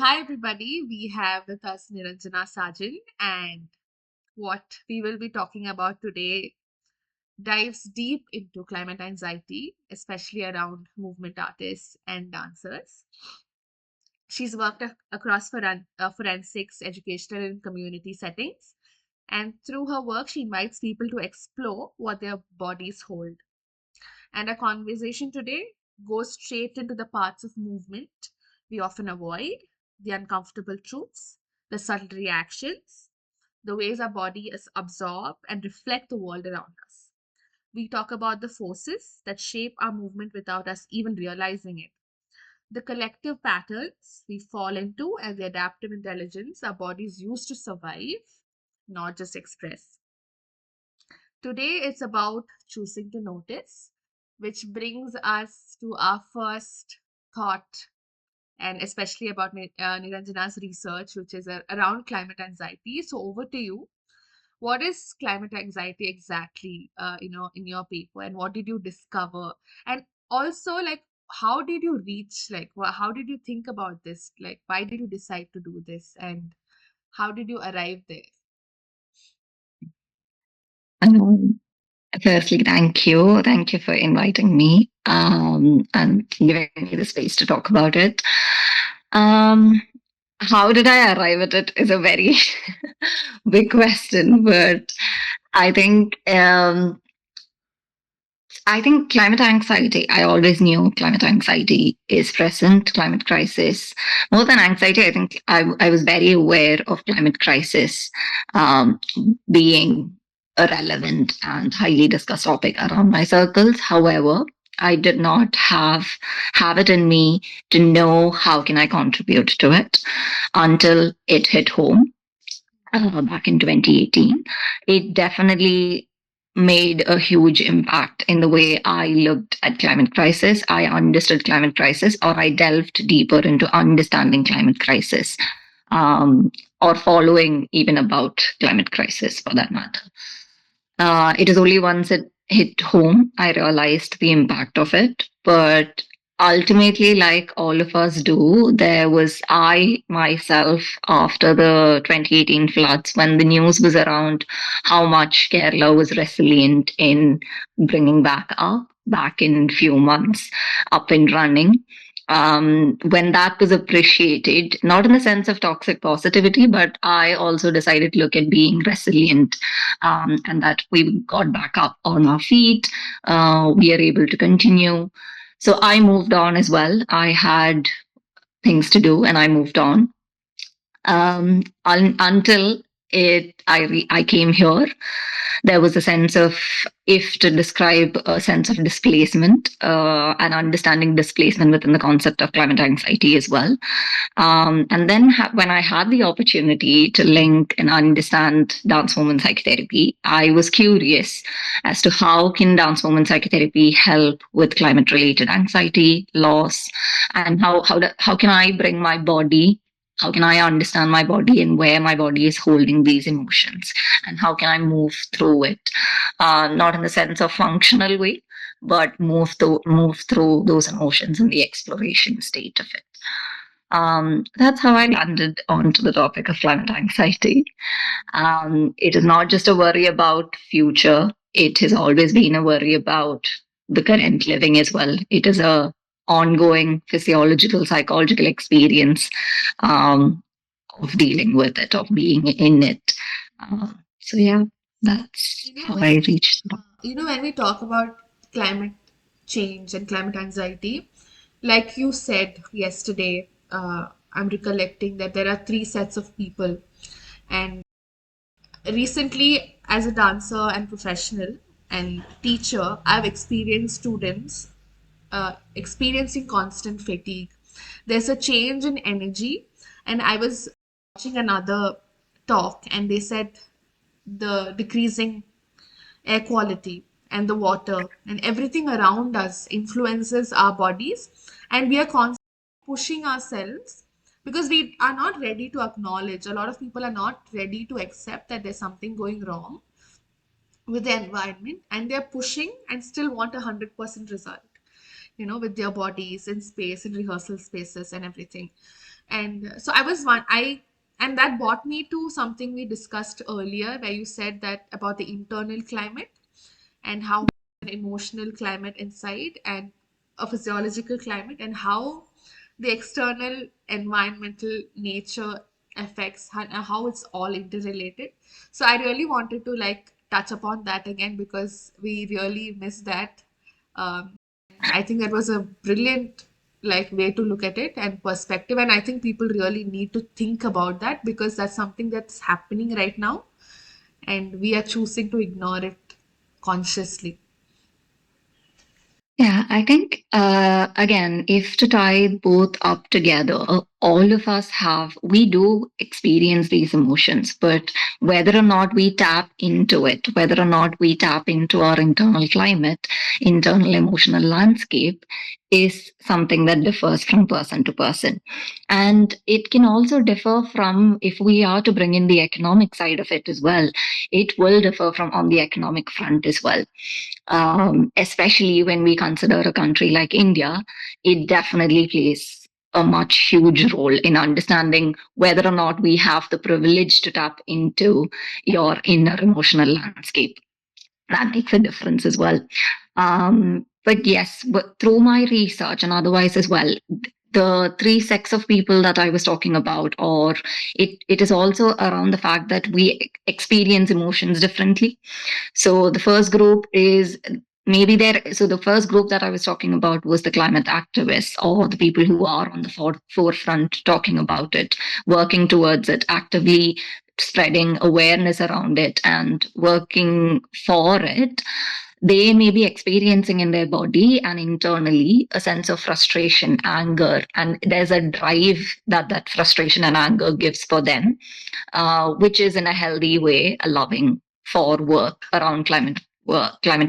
Hi, everybody. We have with us Niranjana Sajan, and what we will be talking about today dives deep into climate anxiety, especially around movement artists and dancers. She's worked across forensics, educational, and community settings. And through her work, she invites people to explore what their bodies hold. And our conversation today goes straight into the parts of movement we often avoid, the uncomfortable truths, the subtle reactions, the ways our body is absorb and reflect the world around us. We talk about the forces that shape our movement without us even realizing it, the collective patterns we fall into, and the adaptive intelligence our bodies use to survive, not just express. Today, it's about choosing to notice, which brings us to our first thought, and especially about Niranjana's research, which is around climate anxiety. So, over to you. What is climate anxiety exactly, in your paper, and what did you discover? And also, like, how did you reach, like, how did you think about this? Like, why did you decide to do this? And how did you arrive there? Um, Firstly, thank you. Thank you for inviting me and giving me the space to talk about it. Um, how did I arrive at it is a very big question, but I think um, I think climate anxiety. I always knew climate anxiety is present. Climate crisis, more than anxiety, I think I was very aware of climate crisis um, being a relevant and highly discussed topic around my circles. However, I did not have it in me to know how can I contribute to it until it hit home back in 2018. It definitely made a huge impact in the way I looked at climate crisis. I understood climate crisis, or I delved deeper into understanding climate crisis, um, or following even about climate crisis for that matter. It is only once it hit home I realized the impact of it. But ultimately, like all of us do, there was I myself after the 2018 floods when the news was around how much Kerala was resilient in bringing back in few months, up and running. When that was appreciated, not in the sense of toxic positivity, but I also decided to look at being resilient, and that we got back up on our feet. We are able to continue. So I moved on as well. I had things to do and I moved on until I came here. There was a sense of, if to describe a sense of displacement, and understanding displacement within the concept of climate anxiety as well. And then when I had the opportunity to link and understand dance movement psychotherapy, I was curious as to how can dance movement psychotherapy help with climate related anxiety, loss, and how can I bring my body, how can I understand my body and where my body is holding these emotions, and how can I move through it, not in the sense of functional way, but move through those emotions in the exploration state of it. That's how I landed onto the topic of climate anxiety. It is not just a worry about future. It has always been a worry about the current living as well. It is a ongoing physiological, psychological experience um, of dealing with it, of being in it. So yeah, that's You know, how I reached. when we talk about climate change and climate anxiety, like you said yesterday, I'm recollecting that there are three sets of people. And recently, as a dancer and professional and teacher, I've experienced students experiencing constant fatigue. There's a change in energy. And I was watching another talk, and they said the decreasing air quality and the water and everything around us influences our bodies, and we are constantly pushing ourselves because we are not ready to acknowledge, a lot of people are not ready to accept that there's something going wrong with the environment, and they're pushing and still want 100% result, with their bodies in space, in rehearsal spaces and everything. And so I was one I and that brought me to something we discussed earlier, where you said that about the internal climate and how an emotional climate inside and a physiological climate, and how the external environmental nature affects how it's all interrelated. So I really wanted to like touch upon that again, because we really missed that. I think that was a brilliant like way to look at it and perspective, and I think people really need to think about that, because that's something that's happening right now and we are choosing to ignore it consciously. Yeah, I think, again, if to tie both up together, all of us we do experience these emotions, but whether or not we tap into it, whether or not we tap into our internal climate, internal emotional landscape, is something that differs from person to person. And it can also differ from, if we are to bring in the economic side of it as well, it will differ from on the economic front as well. Especially when we consider a country like India, it definitely plays a much huge role in understanding whether or not we have the privilege to tap into your inner emotional landscape. That makes a difference as well. But yes, but through my research and otherwise as well, the three sects of people that I was talking about, or it is also around the fact that we experience emotions differently. So the first group is maybe there. So the first group that I was talking about was the climate activists, or the people who are on the forefront talking about it, working towards it, actively spreading awareness around it and working for it. They may be experiencing in their body and internally a sense of frustration, anger, and there's a drive that that frustration and anger gives for them, which is in a healthy way, allowing for work around climate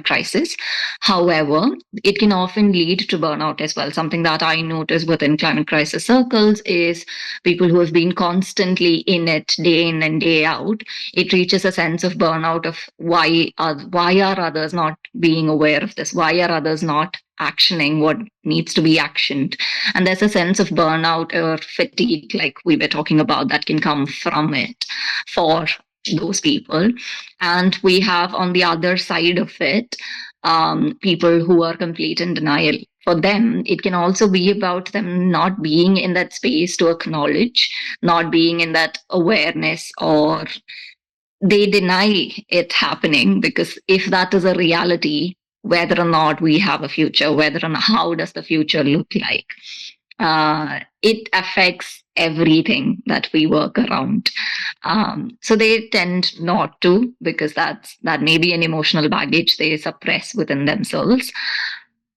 crisis. However, it can often lead to burnout as well. Something that I notice within climate crisis circles is people who have been constantly in it day in and day out. It reaches a sense of burnout of why are others not being aware of this? Why are others not actioning what needs to be actioned? And there's a sense of burnout or fatigue, like we were talking about, that can come from it for those people. And we have on the other side of it, people who are complete in denial. For them, it can also be about them not being in that space to acknowledge, not being in that awareness, or they deny it happening, because if that is a reality, whether or not we have a future, whether or not, how does the future look like, it affects everything that we work around. So they tend not to, because that may be an emotional baggage they suppress within themselves.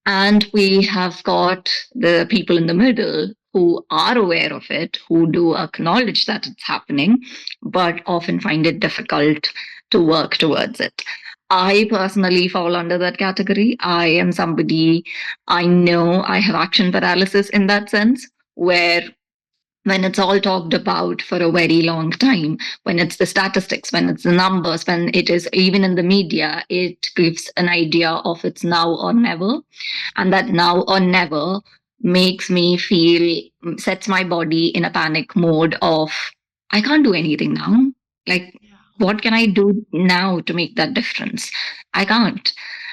And we have got the people in the middle who are aware of it, who do acknowledge that it's happening, but often find it difficult to work towards it. I personally fall under that category. I am somebody, I know I have action paralysis in that sense, where when it's all talked about for a very long time, when it's the statistics, when it's the numbers, when it is even in the media, it gives an idea of it's now or never. And that now or never makes me feel, sets my body in a panic mode of, I can't do anything now. Like, Yeah. what can I do now to make that difference? I can't.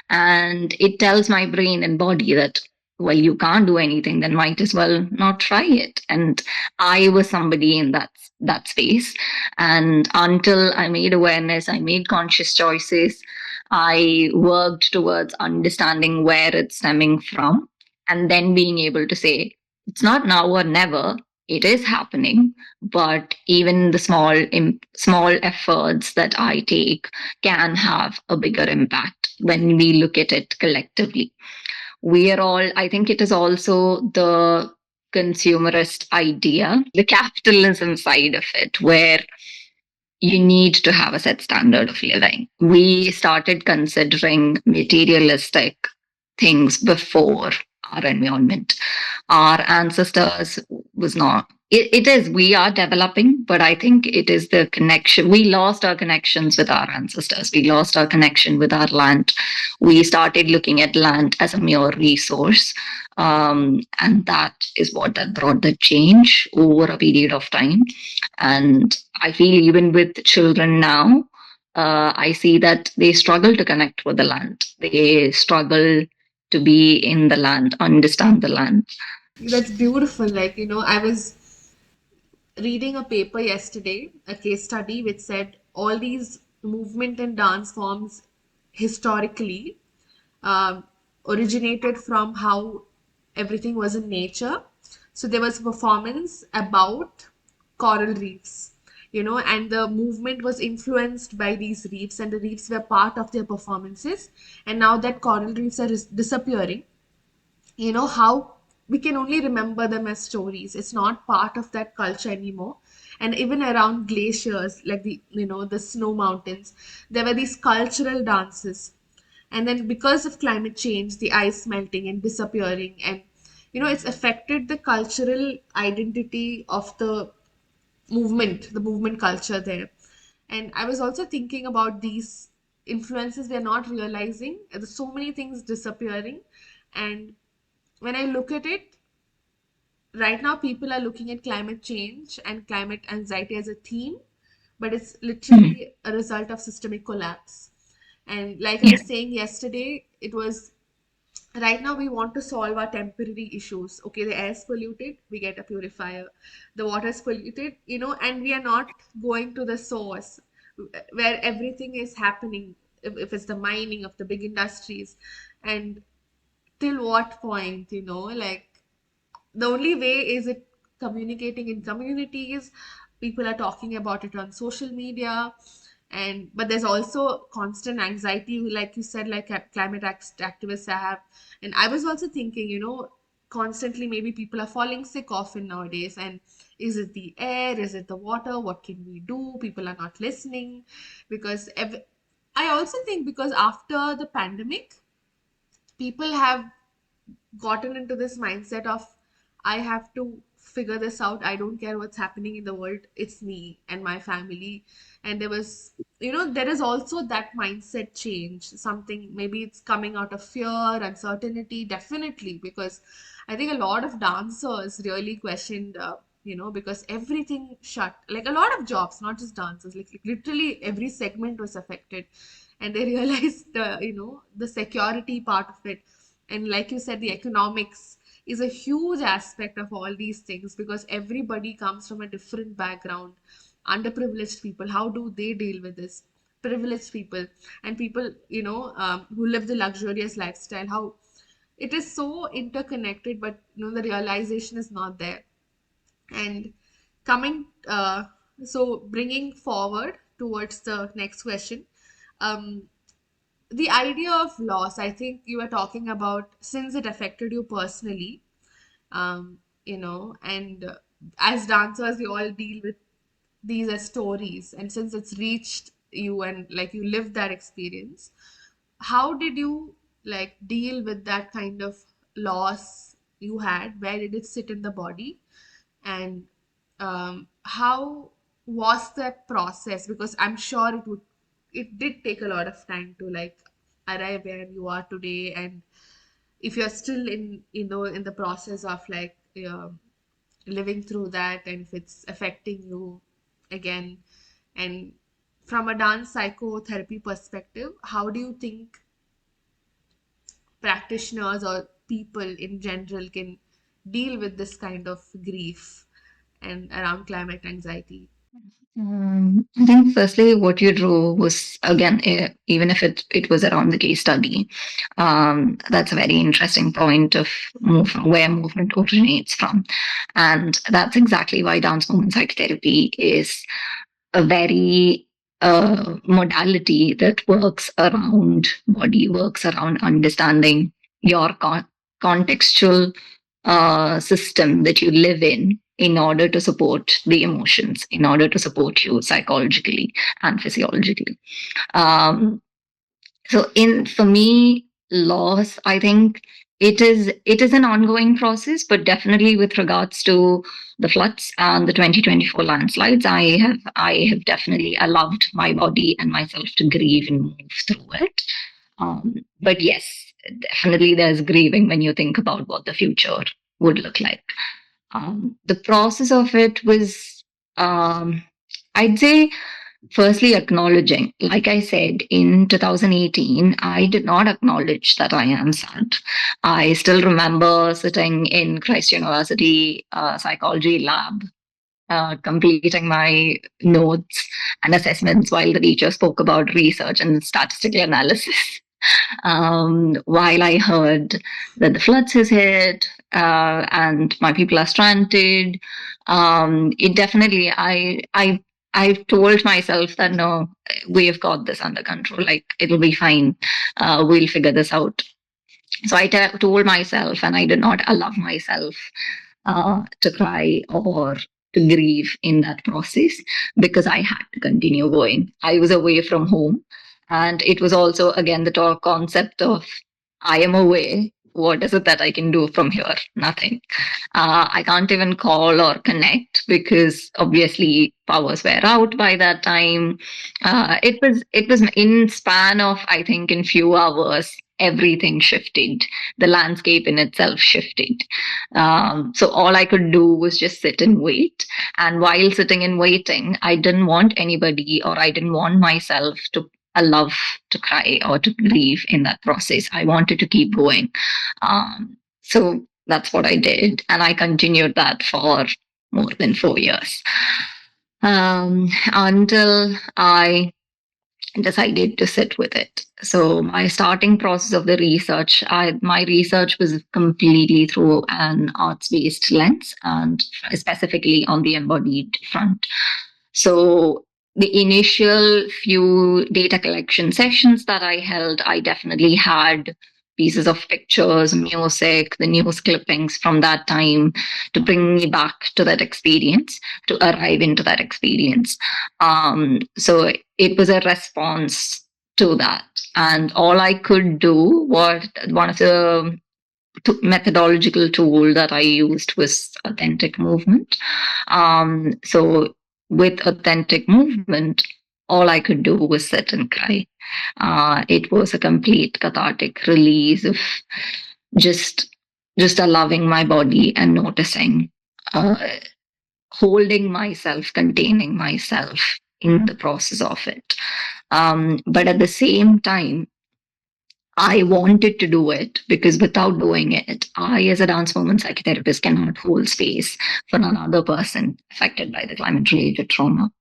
And it tells my brain and body that, well, you can't do anything, then might as well not try it. And I was somebody in that space. And until I made awareness, I made conscious choices, I worked towards understanding where it's stemming from, and then being able to say, it's not now or never. It is happening, but even the small efforts that I take can have a bigger impact when we look at it collectively. We are all, I think it is also the consumerist idea, the capitalism side of it, where you need to have a set standard of living. We started considering materialistic things before our environment. Our ancestors was not. It is, we are developing, but I think it is the connection. We lost our connections with our ancestors. We lost our connection with our land. We started looking at land as a mere resource. And that is what that brought the change over a period of time. And I feel even with children now, I see that they struggle to connect with the land. They struggle to be in the land, understand the land. That's beautiful. Like, I was reading a paper yesterday, a case study, which said all these movement and dance forms historically um, originated from how everything was in nature. So there was a performance about coral reefs, and the movement was influenced by these reefs, and the reefs were part of their performances. And now that coral reefs are disappearing, how we can only remember them as stories. It's not part of that culture anymore. And even around glaciers, like the snow mountains, there were these cultural dances. And then because of climate change, the ice melting and disappearing, and it's affected the cultural identity of the movement culture there. And I was also thinking about these influences we're not realizing. There's so many things disappearing. And when I look at it, right now people are looking at climate change and climate anxiety as a theme, but it's Mm. literally a result of systemic collapse. And like I Yeah, was saying yesterday, it was right now we want to solve our temporary issues. Okay, the air is polluted, we get a purifier. The water is polluted, and we are not going to the source where everything is happening. If it's the mining of the big industries, and till what point, like the only way is it communicating in communities. People are talking about it on social media. And but there's also constant anxiety, like you said, like climate activists have. And I was also thinking, constantly maybe people are falling sick often nowadays. And is it the air, is it the water, what can we do? People are not listening. Because I also think because after the pandemic, people have gotten into this mindset of I have to figure this out. I don't care what's happening in the world. It's me and my family. And there is also that mindset change. Something maybe it's coming out of fear, uncertainty, definitely, because I think a lot of dancers really questioned, because everything shut, like a lot of jobs, not just dancers, like literally every segment was affected. And they realized the security part of it. And like you said, the economics is a huge aspect of all these things, because everybody comes from a different background. Underprivileged people, how do they deal with this? Privileged people, and people who live the luxurious lifestyle, how it is so interconnected, but the realization is not there. And coming so bringing forward towards the next question, um, the idea of loss, I think you were talking about since it affected you personally. And as dancers, you all deal with these as stories, and since it's reached you and like you lived that experience, how did you like deal with that kind of loss you had? Where did it sit in the body? And how was that process? Because I'm sure it did take a lot of time to like arrive where you are today. And if you're still in the process of like living through that, and if it's affecting you again. And from a dance psychotherapy perspective, how do you think practitioners or people in general can deal with this kind of grief and around climate anxiety? I think firstly, what you drew was again, even if it was around the case study, that's a very interesting point of where movement originates from, and that's exactly why dance movement psychotherapy is a very modality that works around body, works around understanding your contextual system that you live in order to support the emotions, in order to support you psychologically and physiologically. Um, so, in for me, loss, I think. it is an ongoing process, but definitely with regards to the floods and the 2024 landslides, I have definitely allowed my body and myself to grieve and move through it. But yes, definitely there's grieving when you think about what the future would look like. The process of it was, I'd say, firstly, acknowledging. Like I said, in 2018, I did not acknowledge that I am sad. I still remember sitting in Christ University psychology lab, completing my notes and assessments while the teacher spoke about research and statistical analysis. While I heard that the floods has hit and my people are stranded, it definitely I told myself that no, we've got this under control. Like it'll be fine. We'll figure this out. So told myself, and I did not allow myself to cry or to grieve in that process because I had to continue going. I was away from home. And it was also, again, the talk concept of I am away. What is it that I can do from here? Nothing. I can't even call or connect because obviously powers were out by that time. It was in span of, I think, in few hours everything shifted. The landscape in itself shifted. So all I could do was just sit and wait. And while sitting and waiting, I didn't want anybody or I didn't want myself to allow to cry or to grieve in that process. I wanted to keep going. So that's what I did. And I continued that for more than 4 years until I decided to sit with it. So my starting process of the research, my research was completely through an arts-based lens and specifically on the embodied front. So the initial few data collection sessions that I held, I definitely had pieces of pictures, music, the news clippings from that time to bring me back to that experience, to arrive into that experience. So it was a response to that. And all I could do was one of the methodological tool that I used was authentic movement. So with authentic movement, all I could do was sit and cry. It was a complete cathartic release of just just allowing my body and noticing, uh, holding myself, containing myself in the process of it. But at the same time, I wanted to do it because without doing it, I, as a dance movement psychotherapist, cannot hold space for another person affected by the climate related trauma.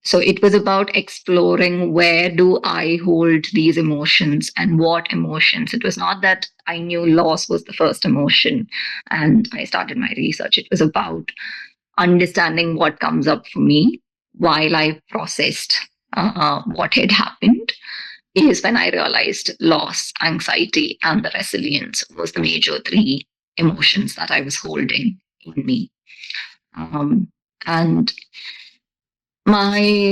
So it was about exploring where do I hold these emotions and what emotions. It was not that I knew loss was the first emotion and I started my research. It was about understanding what comes up for me while I processed what had happened is when I realized loss, anxiety, and the resilience was the major three emotions that I was holding in me. And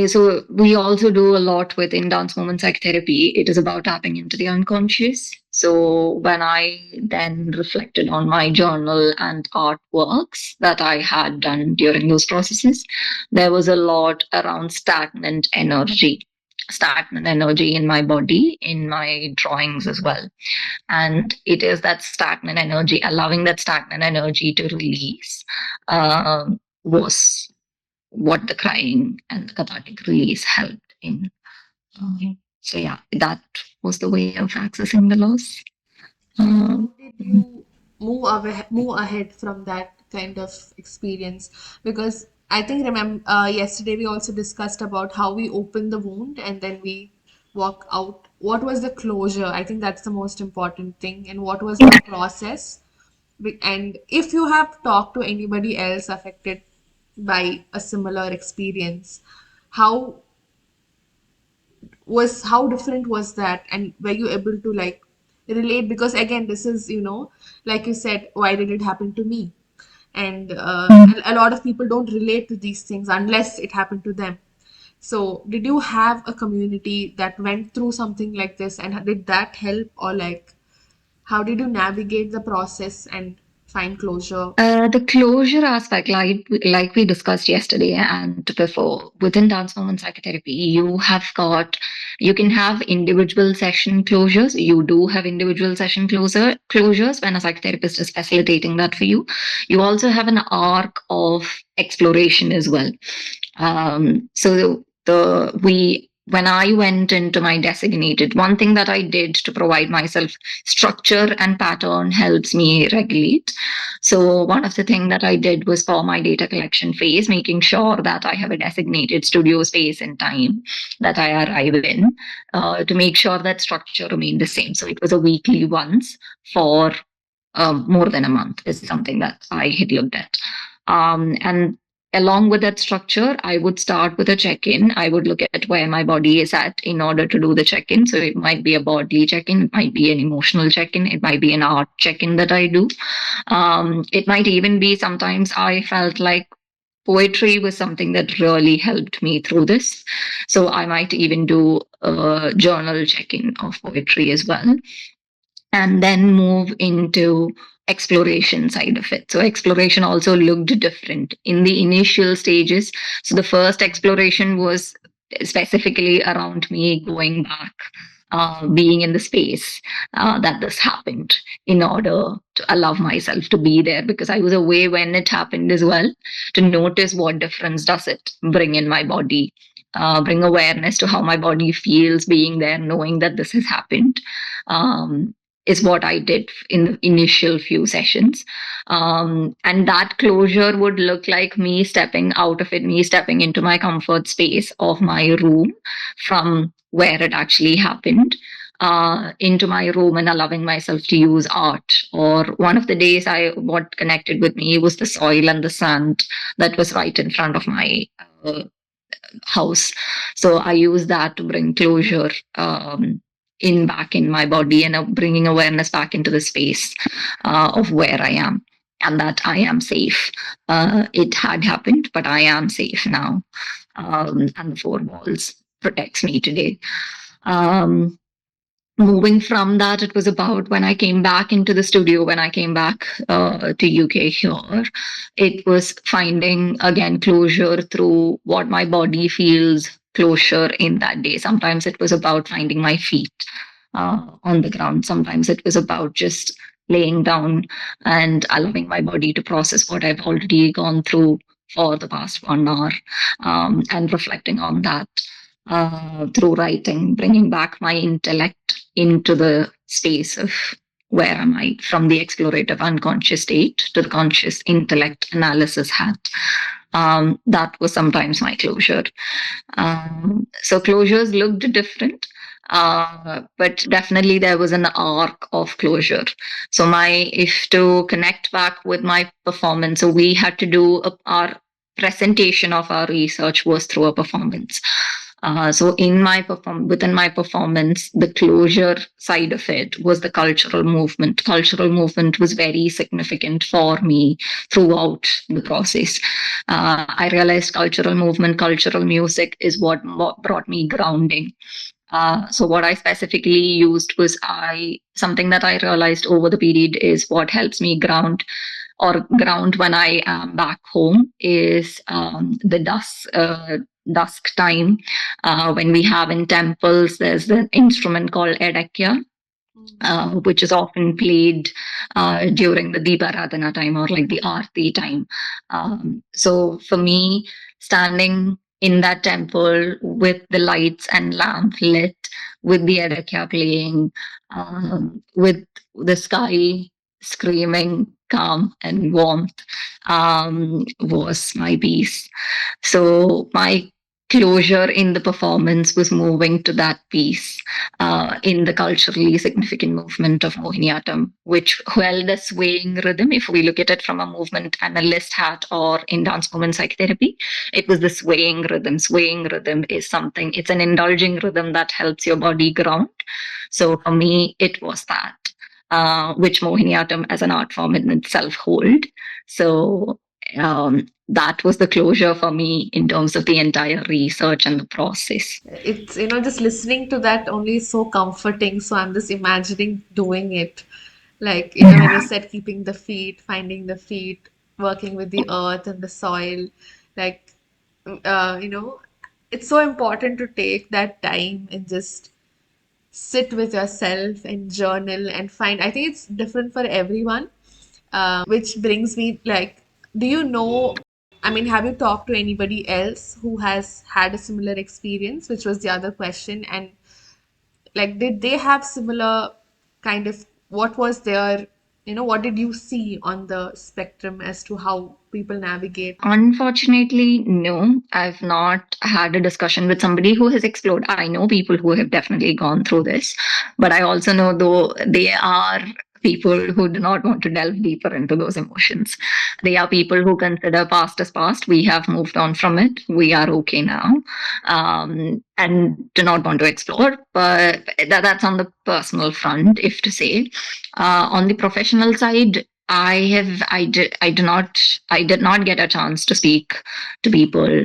so we also do a lot within dance movement psychotherapy. It is about tapping into the unconscious. So when I then reflected on my journal and artworks that I had done during those processes, there was a lot around stagnant energy in my body, in my drawings as well. And it is that stagnant energy, allowing that stagnant energy to release, was what the crying and the cathartic release helped in. So yeah, that was the way of accessing the loss. So how did Mhm. you move ahead from that kind of experience? Because I think remember yesterday we also discussed about how we open the wound and then we walk out. What was the closure? I think that's the most important thing. And what was the process? And if you have talked to anybody else affected by a similar experience, how how different was that, and were you able to like relate? Because again, this is, like you said, why did it happen to me? And a lot of people don't relate to these things unless it happened to them. So did you have a community that went through something like this, and did that help, or like How did you navigate the process and find closure? The closure aspect, like we discussed yesterday and before, within dance movement psychotherapy, you can have individual session closures. You do have individual session closures when a psychotherapist is facilitating that for you. You also have an arc of exploration as well. So the we when I went into my designated, one thing that I did to provide myself structure and pattern helps me regulate. So one of the things that I did was for my data collection phase, making sure that I have a designated studio space and time that I arrive in, to make sure that structure remained the same. So it was a weekly once for more than a month is something that I had looked at. And along with that structure, I would start with a check in. I would look at where my body is at in order to do the check in. So it might be a bodily check in, it might be an emotional check in, it might be an art check in that I do. It might even be sometimes I felt like poetry was something that really helped me through this. So I might even do a journal check in of poetry as well, and then move into exploration side of it. So exploration also looked different in the initial stages. So the first exploration was specifically around me going back, being in the space that this happened, in order to allow myself to be there, because I was away when it happened as well, to notice what difference does it bring in my body, bring awareness to how my body feels being there, knowing that this has happened. um, is what I did in the initial few sessions. And that closure would look like me stepping out of it, me stepping into my comfort space of my room from where it actually happened. Into my room and allowing myself to use art. Or one of the days, what connected with me was the soil and the sand that was right in front of my house. So I use that to bring closure, in back in my body, and bringing awareness back into the space of where I am, and that I am safe. It had happened, but I am safe now, and the four walls protects me today. Um, Moving from that, it was about when I came back into the studio, when I came back to UK here, it was finding again closure through what my body feels closure in that day. Sometimes it was about finding my feet on the ground. Sometimes it was about just laying down and allowing my body to process what I've already gone through for the past 1 hour, and reflecting on that through writing, bringing back my intellect into the space of where am I, from the explorative unconscious state to the conscious intellect analysis hat. That was sometimes my closure. So closures looked different, but definitely there was an arc of closure. So if to connect back with my performance, so we had to do our presentation of our research was through a performance. So within my performance, the closure side of it was the cultural movement. Cultural movement was very significant for me throughout the process. I realized cultural movement, cultural music is what brought me grounding. So what I specifically used was something that I realized over the period is what helps me ground when I am back home is the dusk time. When we have in temples, there's an instrument called edekya, which is often played during the Deeparadhana time, or like the Aarti time. So for me, standing in that temple with the lights and lamp lit, with the Edakya playing, with the sky screaming calm and warmth, was my peace. So my closure in the performance was moving to that piece, in the culturally significant movement of Mohiniyattam, which held a swaying rhythm. If we look at it from a movement analyst hat or in dance movement psychotherapy, it was the swaying rhythm. Swaying rhythm is something, it's an indulging rhythm that helps your body ground. So for me, it was that. Which Mohiniyattam as an art form in itself hold. So that was the closure for me in terms of the entire research and the process. It's, just listening to that only is so comforting. So I'm just imagining doing it. Like, you know, when you said keeping the feet, finding the feet, working with the earth and the soil, like, you know, it's so important to take that time and just sit with yourself and journal and find. I think it's different for everyone. Which brings me, like, do you know, I mean, have you talked to anybody else who has had a similar experience, which was the other question? And like, did they have similar kind of, what was their, you know, what did you see on the spectrum as to how people navigate? Unfortunately, no. I've not had a discussion with somebody who has explored. I know people who have definitely gone through this, but I also know though they are people who do not want to delve deeper into those emotions. They are people who consider past as past. We have moved on from it. We are okay now, and do not want to explore. But that's on the personal front, if to say. On the professional side, I did not get a chance to speak to people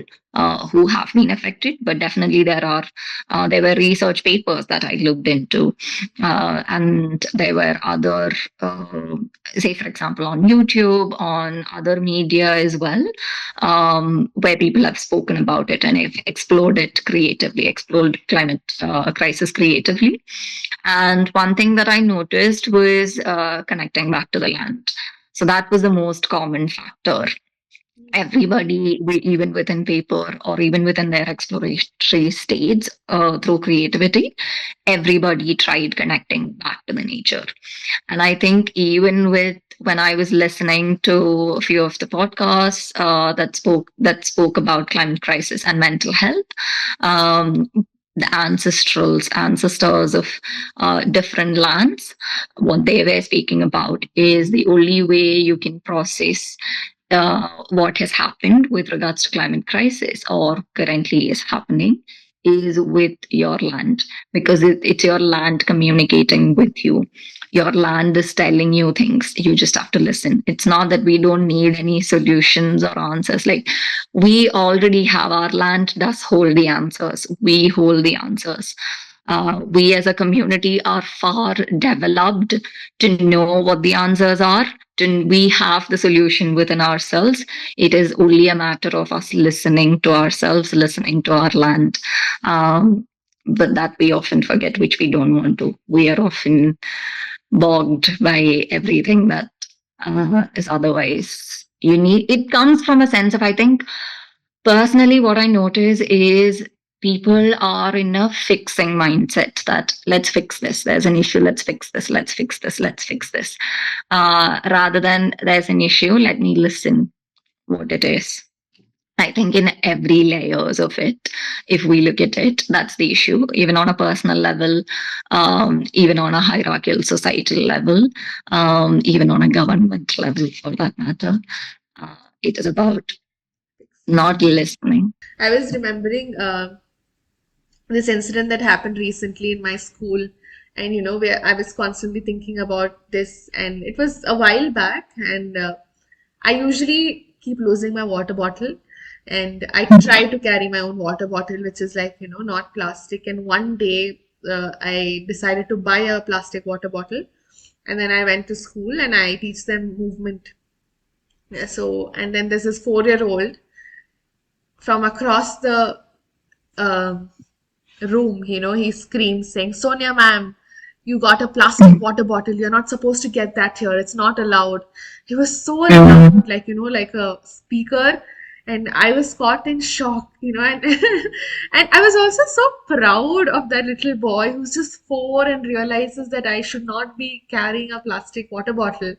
who have been affected, but definitely there were research papers that I looked into, and there were other, say for example, on YouTube, on other media as well, where people have spoken about it and have explored it creatively, explored climate crisis creatively. And one thing that I noticed was connecting back to the land. So that was the most common factor. Everybody, even within paper or even within their exploratory states through creativity, everybody tried connecting back to the nature. And I think even with when I was listening to a few of the podcasts that spoke about climate crisis and mental health, um, the ancestors of different lands, what they were speaking about is the only way you can process what has happened with regards to climate crisis or currently is happening is with your land, because it's your land communicating with you. Your land is telling you things. You just have to listen. It's not that we don't need any solutions or answers. Like, we already have, our land does hold the answers. We hold the answers. We as a community are far developed to know what the answers are. We have the solution within ourselves. It is only a matter of us listening to ourselves, listening to our land. But that we often forget, which we don't want to. We are often bogged by everything that is otherwise unique. It comes from a sense of, I think, personally, what I notice is people are in a fixing mindset that let's fix this. There's an issue. Let's fix this. Let's fix this. Let's fix this. Rather than there's an issue, let me listen what it is. I think in every layers of it, if we look at it, that's the issue. Even on a personal level, even on a hierarchical societal level, even on a government level, for that matter, it is about not listening. I was remembering this incident that happened recently in my school, and you know, where I was constantly thinking about this, and it was a while back, and I usually keep losing my water bottle, and I try to carry my own water bottle, which is like, you know, not plastic. And one day I decided to buy a plastic water bottle, and then I went to school and I teach them movement. Yeah, so, and then there's this 4-year-old from across the um room, you know, he screams saying, Sonia, ma'am, you got a plastic water bottle. You're not supposed to get that here. It's not allowed. He was so loud, like, you know, like a speaker. And I was caught in shock, you know, and and I was also so proud of that little boy who's just 4 and realizes that I should not be carrying a plastic water bottle.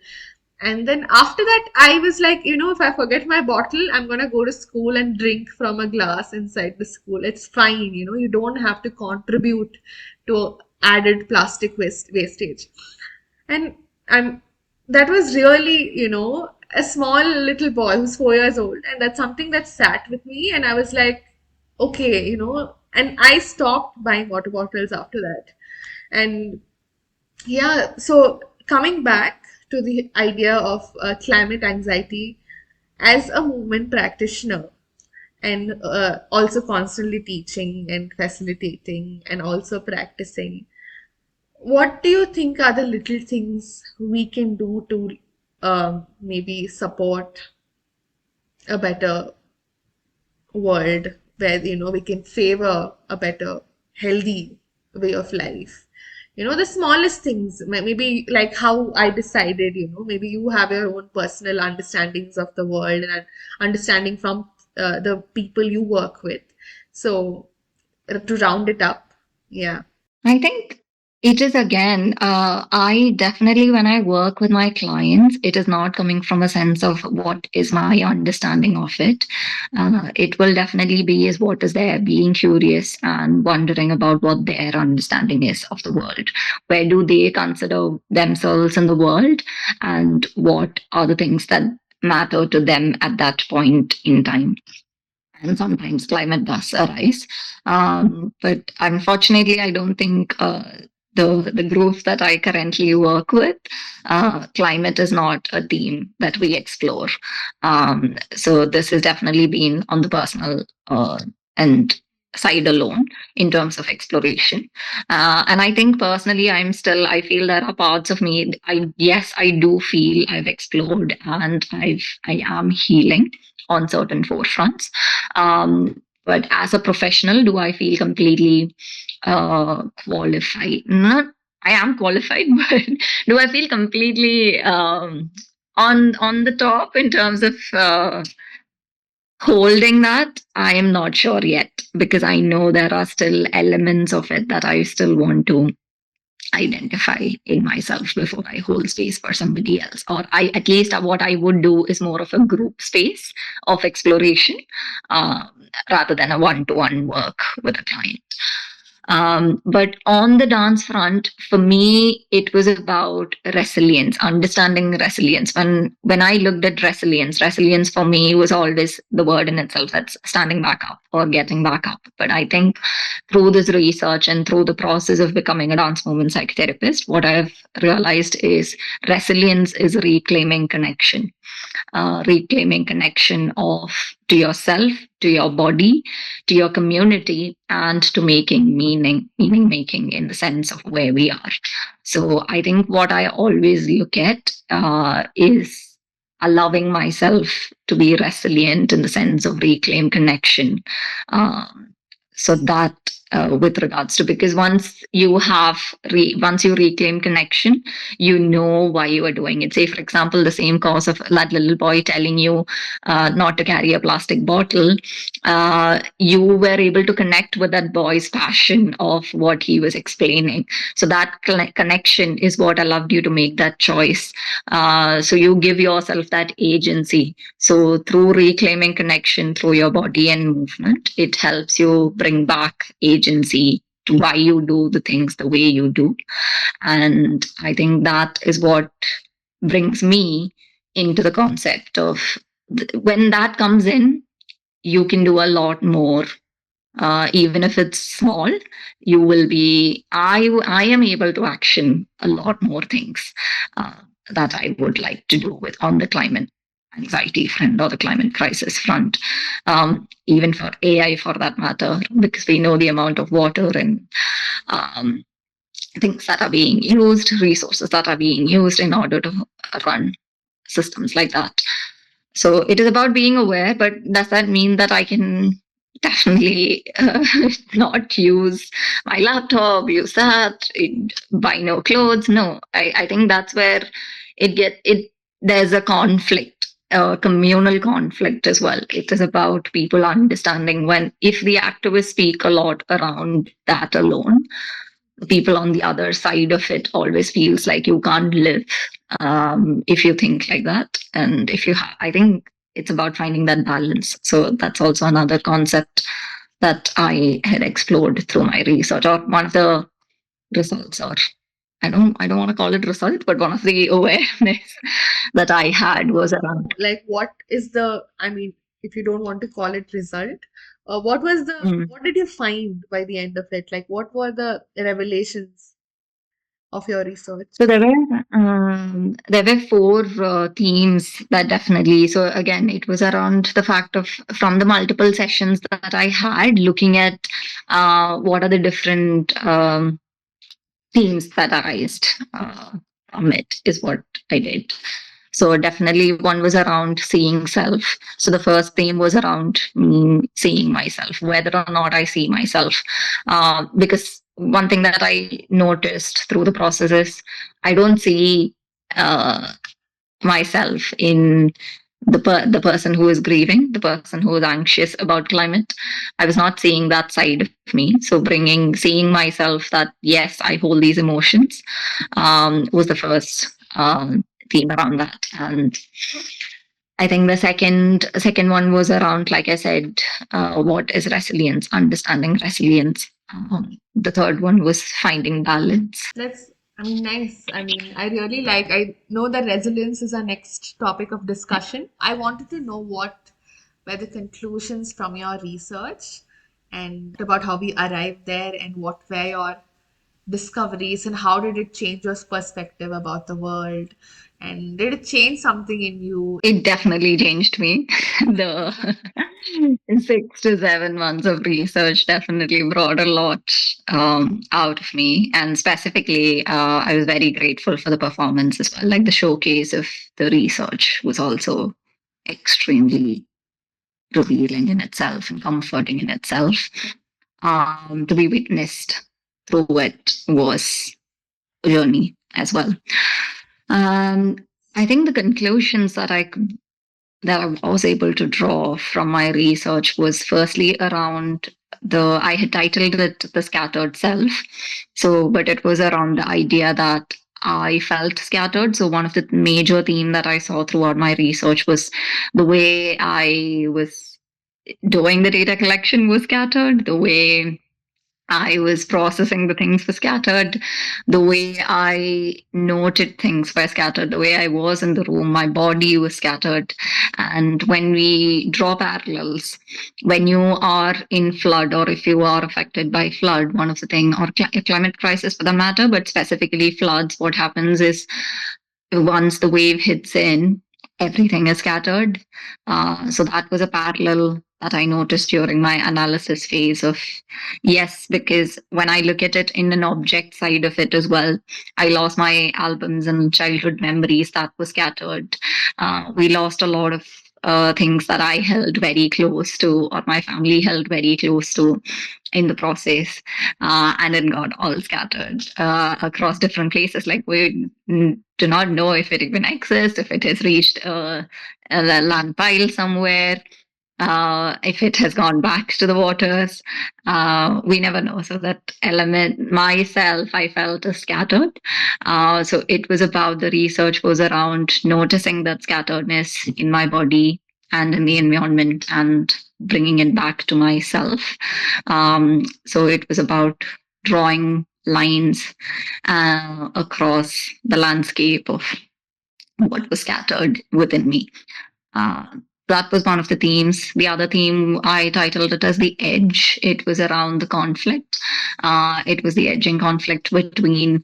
And then after that, I was like, you know, if I forget my bottle, I'm gonna go to school and drink from a glass inside the school. It's fine, you know, you don't have to contribute to added plastic wastage. And I'm that was really, you know, a small little boy who's 4 years old, and that's something that sat with me. And I was like, okay, you know, and I stopped buying water bottles after that. And yeah, so coming back to the idea of climate anxiety as a movement practitioner, and also constantly teaching and facilitating and also practicing. What do you think are the little things we can do to maybe support a better world where we can favor a better healthy way of life? The smallest things, maybe like how I decided, maybe you have your own personal understandings of the world and understanding from the people you work with. So to round it up, yeah. I think it is again, I definitely, when I work with my clients, it is not coming from a sense of what is my understanding of it. It will definitely be is what is there, being curious and wondering about what their understanding is of the world. Where do they consider themselves in the world, and what are the things that matter to them at that point in time? And sometimes climate does arise. But unfortunately, I don't think the groups that I currently work with, climate is not a theme that we explore. So this has definitely been on the personal and side alone in terms of exploration. And I think personally, I feel there are parts of me. Yes, I do feel I've explored and I am healing on certain forefronts. But as a professional, do I feel completely qualified? Not, I am qualified, but do I feel completely on the top in terms of holding that? I am not sure yet, because I know there are still elements of it that I still want to identify in myself before I hold space for somebody else. Or I, at least what I would do is more of a group space of exploration, um, rather than a one-to-one work with a client. But on the dance front, for me, it was about resilience, understanding resilience. When I looked at resilience, resilience for me was always the word in itself, that's standing back up or getting back up. But I think through this research and through the process of becoming a dance movement psychotherapist, what I've realized is resilience is reclaiming connection of to yourself, to your body, to your community, and to making meaning making in the sense of where we are. So I think what I always look at is allowing myself to be resilient in the sense of reclaim connection. Um, so that with regards to, because once you reclaim connection, you know why you are doing it. Say, for example, the same cause of that little boy telling you not to carry a plastic bottle. You were able to connect with that boy's passion of what he was explaining. So that connection is what allowed you to make that choice. So you give yourself that agency. So through reclaiming connection through your body and movement, it helps you bring back agency to why you do the things the way you do. And I think that is what brings me into the concept of when that comes in, you can do a lot more. Even if it's small, you will be. I am able to action a lot more things uh, that I would like to do with on the climate anxiety front or the climate crisis front, even for AI for that matter, because we know the amount of water and um, things that are being used, resources that are being used in order to run systems like that. So it is about being aware, but does that mean that I can definitely not use my laptop, use that, buy no clothes? No, I think that's where there's a conflict. Communal conflict as well. It is about people understanding when, if the activists speak a lot around that alone, people on the other side of it always feels like you can't live if you think like that. And if I think it's about finding that balance. So that's also another concept that I had explored through my research, or one of the results, or I don't want to call it result, but one of the awareness that I had was around. Like, what is the, I mean, if you don't want to call it result, Mm. what did you find by the end of it? Like, what were the revelations of your research? So there were four themes that definitely. So again, it was around the fact of, from the multiple sessions that I had, looking at what are the different themes that arised from it is what I did. So definitely one was around seeing self. So the first theme was around seeing myself, whether or not I see myself. Because one thing that I noticed through the process is I don't see uh, myself in the person who is grieving, the person who is anxious about climate. I was not seeing that side of me. So bringing seeing myself that yes, I hold these emotions was the first theme around that. And I think the second one was around, like I said, what is resilience, understanding resilience. The third one was finding balance. That's, I mean, nice. I mean, I really like, I know that resilience is our next topic of discussion. I wanted to know what were the conclusions from your research and about how we arrived there and what were your discoveries and how did it change your perspective about the world and did it change something in you? It definitely changed me. The 6 to 7 months of research definitely brought a lot out of me. And specifically, I was very grateful for the performance as well. Like the showcase of the research was also extremely revealing in itself and comforting in itself. To be witnessed through it was a journey as well. Um, I think the conclusions that I was able to draw from my research was firstly around I had titled it The Scattered Self. So, but it was around the idea that I felt scattered. So, one of the major theme that I saw throughout my research was the way I was doing the data collection was scattered, the way I was processing the things were scattered. The way I noted things were scattered. The way I was in the room, my body was scattered. And when we draw parallels, when you are in flood or if you are affected by flood, one of the things, or climate crisis for the matter, but specifically floods, what happens is once the wave hits in, everything is scattered. So that was a parallel that I noticed during my analysis phase of yes, because when I look at it in an object side of it as well, I lost my albums and childhood memories that were scattered. We lost a lot of things that I held very close to, or my family held very close to in the process, and it got all scattered across different places. Like we do not know if it even exists, if it has reached a land pile somewhere, if it has gone back to the waters. We never know. So that element, myself, I felt is scattered. So it was about the research was around noticing that scatteredness in my body and in the environment and bringing it back to myself. So it was about drawing lines across the landscape of what was scattered within me. Uh, that was one of the themes. The other theme, I titled it as The Edge. It was around the conflict. It was the edging conflict between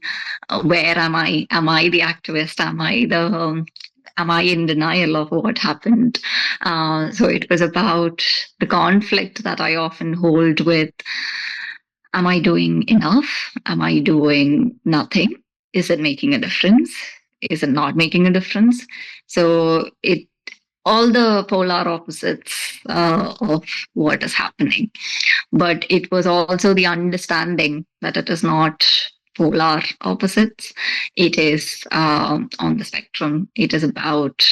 where am I? Am I the activist? Am I in denial of what happened? So it was about the conflict that I often hold with, am I doing enough? Am I doing nothing? Is it making a difference? Is it not making a difference? So it all the polar opposites of what is happening. But it was also the understanding that it is not polar opposites. It is on the spectrum. It is about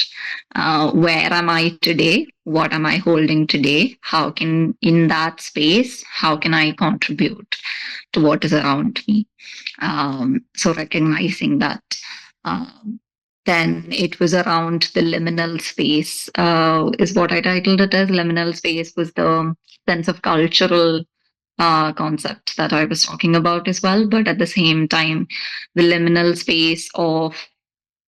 where am I today? What am I holding today? How can, in that space, how can I contribute to what is around me? So recognizing that. Um, then it was around the liminal space, is what I titled it as. Liminal space was the sense of cultural concept that I was talking about as well. But at the same time, the liminal space of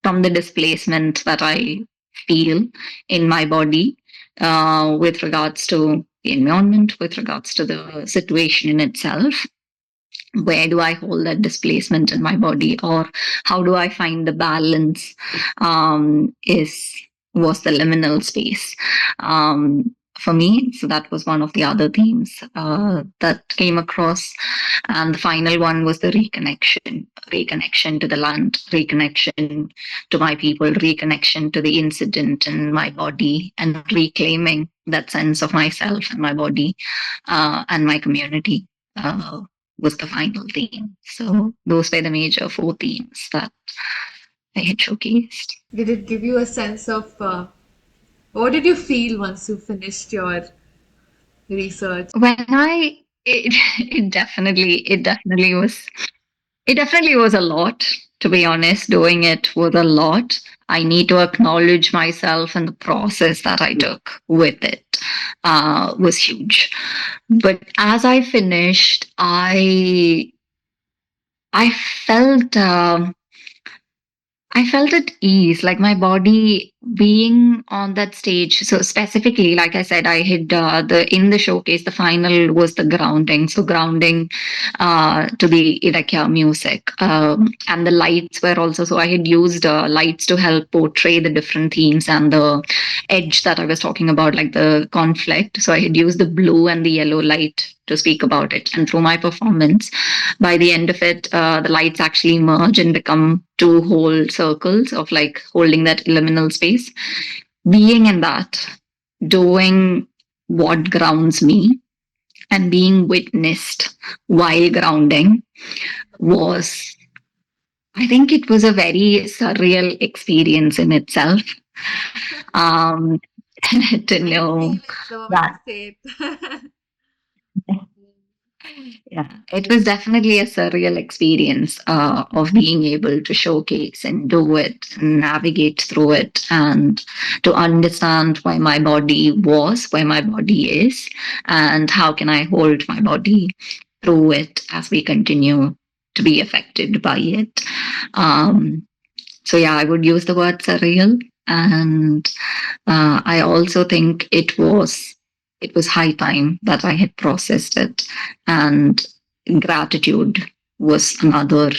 from the displacement that I feel in my body with regards to the environment, with regards to the situation in itself. Where do I hold that displacement in my body, or how do I find the balance? Is was the liminal space. for me. So that was one of the other themes that came across. And the final one was the reconnection to the land, reconnection to my people, reconnection to the incident and my body, and reclaiming that sense of myself and my body and my community. Was the final theme. So those were the major four themes that I had showcased. Did it give you a sense of what did you feel once you finished your research? When I it, it definitely was a lot, to be honest. Doing it was a lot. I need to acknowledge myself, and the process that I took with it was huge. But as I finished, I felt I felt at ease, like my body being on that stage. So specifically, like I said, I had the in the showcase. The final was the grounding. So grounding to the Irakia music, and the lights were also. So I had used lights to help portray the different themes and the edge that I was talking about, like the conflict. So I had used the blue and the yellow light to speak about it, and through my performance, by the end of it, the lights actually merge and become two whole circles of like holding that liminal space. Being in that, doing what grounds me and being witnessed while grounding was, I think it was a very surreal experience in itself. Um, to I can know feel it the moment you that. say it. Yeah, it was definitely a surreal experience of being able to showcase and do it, and navigate through it, and to understand why my body was, where my body is, and how can I hold my body through it as we continue to be affected by it. Um, so yeah, I would use the word surreal, and I also think it was high time that I had processed it, and gratitude was another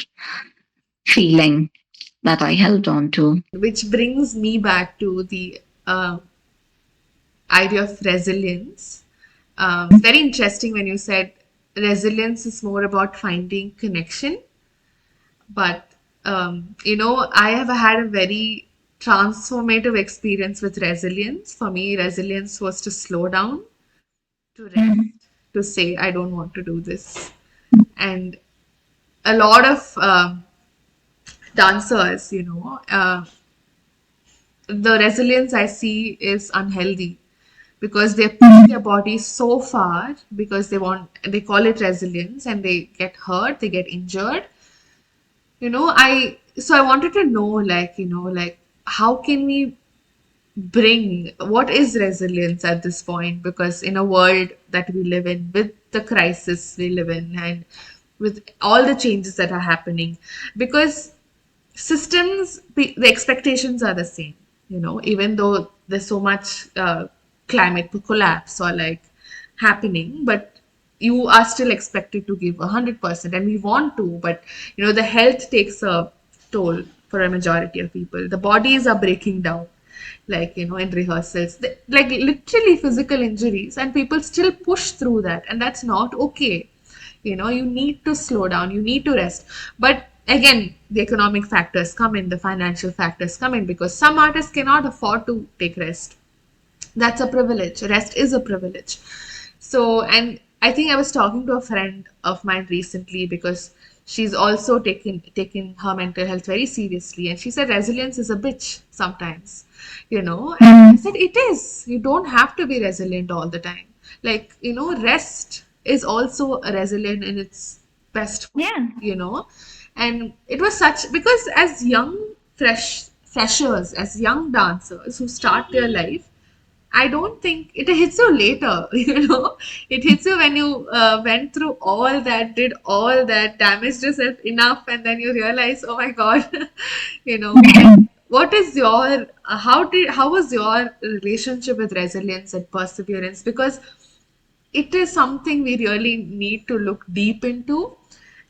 feeling that I held on to. Which brings me back to the idea of resilience. It's very interesting when you said resilience is more about finding connection, but I have had a very transformative experience with resilience. For me, resilience was to slow down, to rest, Mm. to say, I don't want to do this. And a lot of dancers, the resilience I see is unhealthy because they push their body so far because they call it resilience and they get hurt, they get injured. I wanted to know, like how can we bring what is resilience at this point, because in a world that we live in, with the crisis we live in and with all the changes that are happening, because the expectations are the same, even though there's so much climate collapse or like happening, but you are still expected to give 100%, and we want to, but the health takes a toll for a majority of people. The bodies are breaking down, like in rehearsals, like literally physical injuries, and people still push through that, and that's not okay. You need to slow down, you need to rest. But again, the economic factors come in, the financial factors come in, because some artists cannot afford to take rest. That's a privilege. Rest is a privilege. So, and I think I was talking to a friend of mine recently because she's also taking her mental health very seriously, and she said resilience is a bitch sometimes, and I Mm. said it is. You don't have to be resilient all the time. Like, rest is also resilient in its best form, Yeah. and it was such, because as young freshers, as young dancers who start their life, I don't think it hits you later, It hits you when you went through all that, did all that, damaged yourself enough, and then you realize, oh my God, Like, what is how was your relationship with resilience and perseverance? Because it is something we really need to look deep into.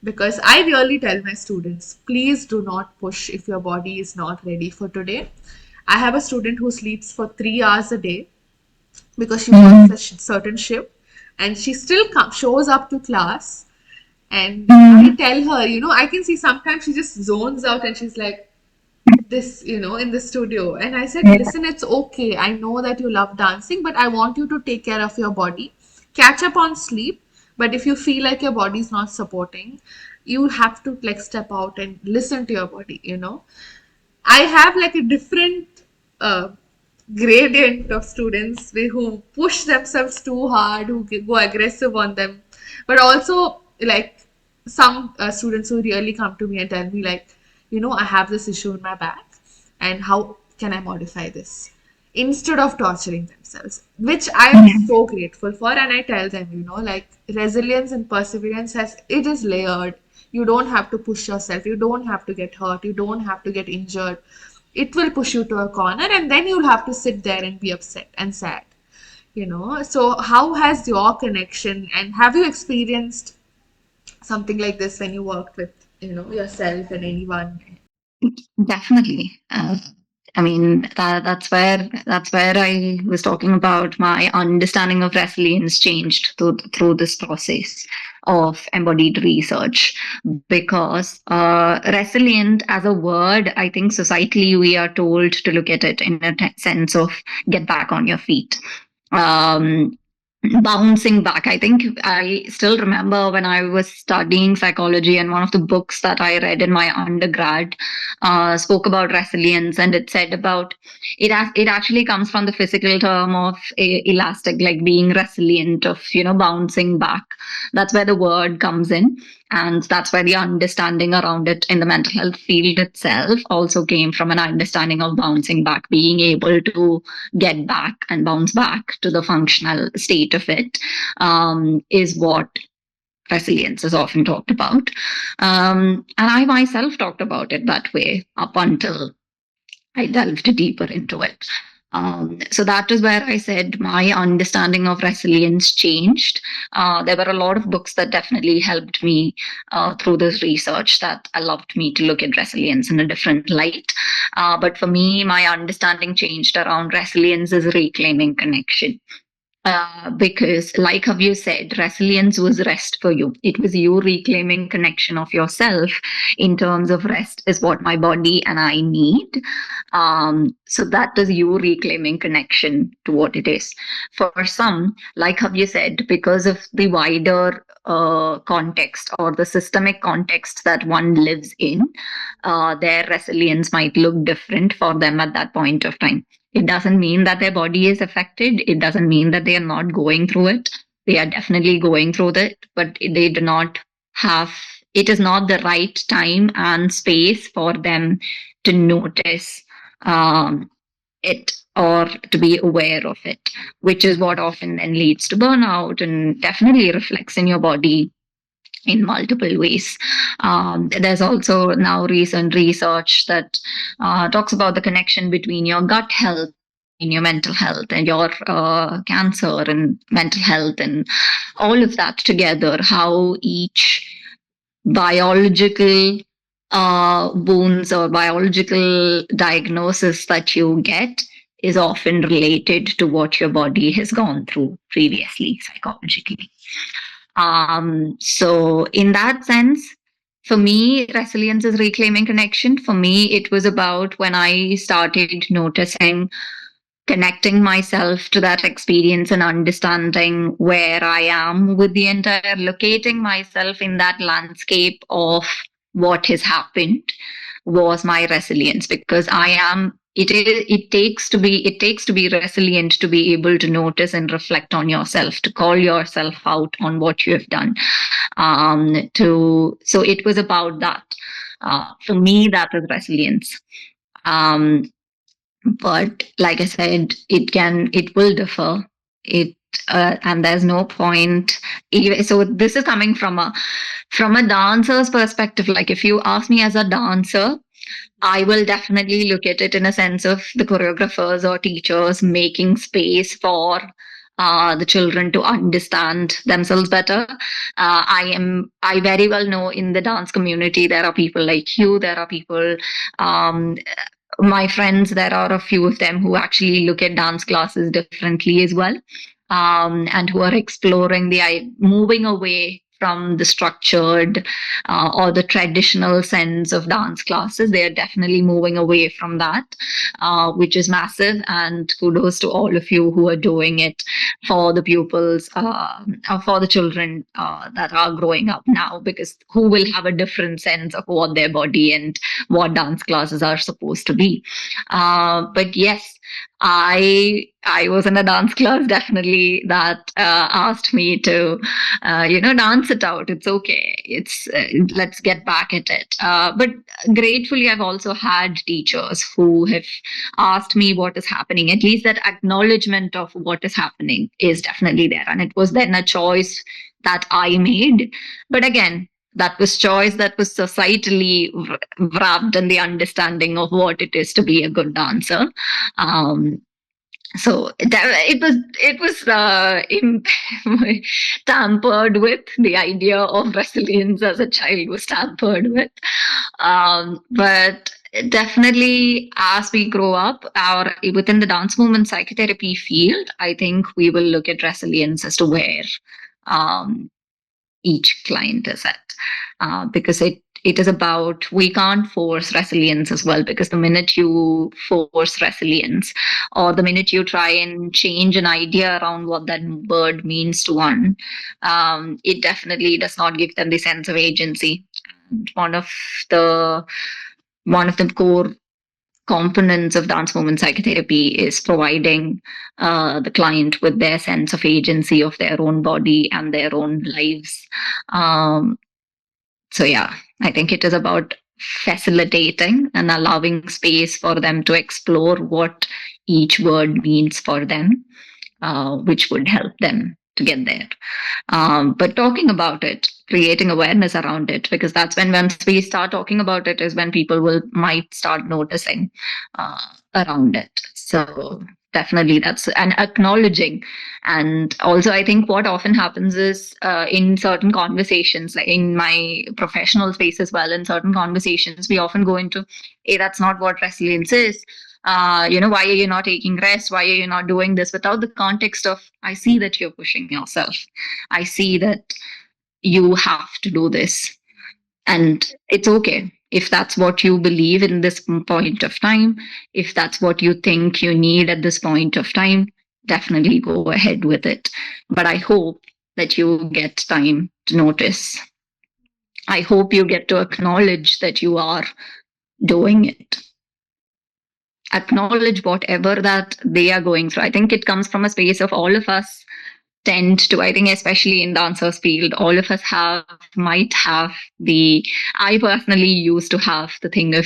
Because I really tell my students, please do not push if your body is not ready for today. I have a student who sleeps for 3 hours a day, because she works a certain shift, and she still shows up to class. And I tell her, I can see sometimes she just zones out and she's like, this, in the studio. And I said, listen, it's okay. I know that you love dancing, but I want you to take care of your body, catch up on sleep. But if you feel like your body's not supporting, you have to like step out and listen to your body. I have like a different uh, gradient of students who push themselves too hard, who go aggressive on them, but also like some students who really come to me and tell me like, I have this issue in my back, and how can I modify this? Instead of torturing themselves, which I am so grateful for. And I tell them, like resilience and perseverance it is layered. You don't have to push yourself, you don't have to get hurt, you don't have to get injured. It will push you to a corner, and then you'll have to sit there and be upset and sad. So how has your connection, and have you experienced something like this when you worked with yourself and anyone? Definitely. I mean that's where I was talking about my understanding of resilience changed through this process of embodied research, because resilient as a word, I think societally we are told to look at it in a sense of get back on your feet. Um, Bouncing back. I think I still remember when I was studying psychology, and one of the books that I read in my undergrad spoke about resilience, and it said about it actually comes from the physical term of elastic, like being resilient, of bouncing back. That's where the word comes in, and that's where the understanding around it in the mental health field itself also came from an understanding of bouncing back, being able to get back and bounce back to the functional state of it, is what resilience is often talked about. And I myself talked about it that way up until I delved deeper into it. So that is where I said my understanding of resilience changed. There were a lot of books that definitely helped me through this research, that allowed me to look at resilience in a different light. But for me, my understanding changed around resilience is reclaiming connection. Because, like how you said, resilience was rest for you. It was you reclaiming connection of yourself in terms of rest is what my body and I need. So that is you reclaiming connection to what it is. For some, like how you said, because of the wider context or the systemic context that one lives in, their resilience might look different for them at that point of time. It doesn't mean that their body is affected. It doesn't mean that they are not going through it. They are definitely going through it, but they do not have, it is not the right time and space for them to notice it or to be aware of it, which is what often then leads to burnout and definitely reflects in your body in multiple ways. There's also now recent research that talks about the connection between your gut health and your mental health, and your cancer and mental health, and all of that together, how each biological wounds or biological diagnosis that you get is often related to what your body has gone through previously psychologically. So in that sense, for me, resilience is reclaiming connection. For me, it was about when I started noticing, connecting myself to that experience and understanding where I am with the entire, locating myself in that landscape of what has happened, was my resilience. Because I am, it takes to be resilient to be able to notice and reflect on yourself, to call yourself out on what you have done. So it was about that. For me, that is resilience. Um, but like I said, it will differ. It And there's no point. So this is coming from a dancer's perspective. Like, if you ask me as a dancer, I will definitely look at it in a sense of the choreographers or teachers making space for the children to understand themselves better. I very well know in the dance community there are people like you. There are people um, my friends, there are a few of them who actually look at dance classes differently as well, and who are exploring moving away from the structured or the traditional sense of dance classes. They are definitely moving away from that, which is massive. And kudos to all of you who are doing it for the pupils, for the children that are growing up now, because who will have a different sense of what their body and what dance classes are supposed to be. But yes, I was in a dance class definitely that asked me to, dance it out. It's okay. It's let's get back at it. But gratefully, I've also had teachers who have asked me what is happening. At least that acknowledgement of what is happening is definitely there, and it was then a choice that I made. But again, that was choice that was societally wrapped in the understanding of what it is to be a good dancer. Um, so it was tampered with. The idea of resilience as a child was tampered with, but definitely as we grow up, our within the dance movement psychotherapy field, I think we will look at resilience as to where um, each client is at, because it is about, we can't force resilience as well, because the minute you force resilience, or the minute you try and change an idea around what that word means to one, it definitely does not give them the sense of agency. And the one of the core components of dance movement psychotherapy is providing the client with their sense of agency of their own body and their own lives. Um, so, yeah, I think it is about facilitating and allowing space for them to explore what each word means for them, which would help them to get there. But talking about it, creating awareness around it, because that's when once we start talking about it is when people will might start noticing uh, around it. So definitely that's and acknowledging. And also I think what often happens is in certain conversations, like in my professional space as well, in certain conversations we often go into, hey, that's not what resilience is. Why are you not taking rest? Why are you not doing this? Without the context of, I see that you're pushing yourself. I see that you have to do this. And it's okay. If that's what you believe in this point of time, if that's what you think you need at this point of time, definitely go ahead with it. But I hope that you get time to notice. I hope you get to acknowledge that you are doing it. Acknowledge whatever that they are going through. I think it comes from a space of all of us tend to, I think especially in dancers field, all of us might have the, I personally used to have the thing of,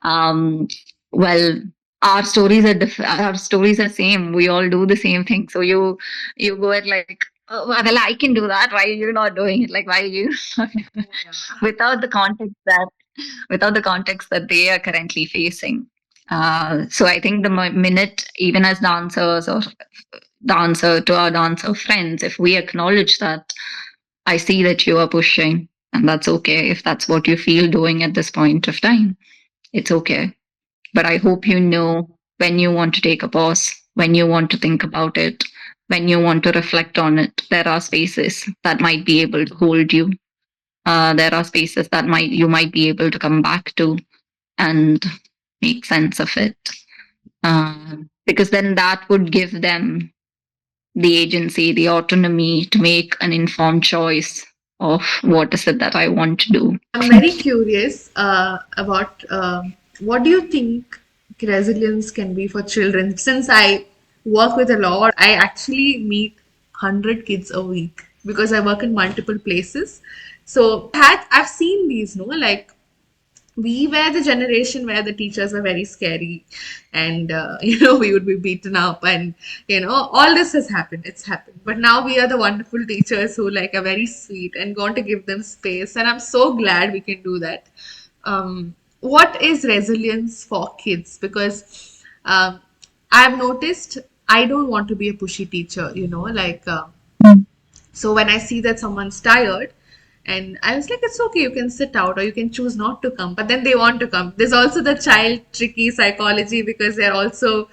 um well, our stories are our stories are same, we all do the same thing. So you go at like, oh, well, I can do that, why are you not doing it, like why are you without the context that without the context that they are currently facing. So I think the minute, even as dancers or dancer to our dancer friends, if we acknowledge that, I see that you are pushing, and that's okay. If that's what you feel doing at this point of time, it's okay. But I hope you know when you want to take a pause, when you want to think about it, when you want to reflect on it. There are spaces that might be able to hold you. There are spaces that you might be able to come back to and make sense of it. Because then that would give them the agency, the autonomy to make an informed choice of what is it that I want to do. I'm very curious about what do you think resilience can be for children? Since I work with a lot, I actually meet 100 kids a week because I work in multiple places. So I've seen these, no, like we were the generation where the teachers were very scary, and we would be beaten up, and all this has happened, it's happened, but now we are the wonderful teachers who like are very sweet and going to give them space, and I'm so glad we can do that. What is resilience for kids? Because I've noticed I don't want to be a pushy teacher, like so when I see that someone's tired And I was like, it's okay, you can sit out or you can choose not to come. But then they want to come. There's also the child tricky psychology because they're also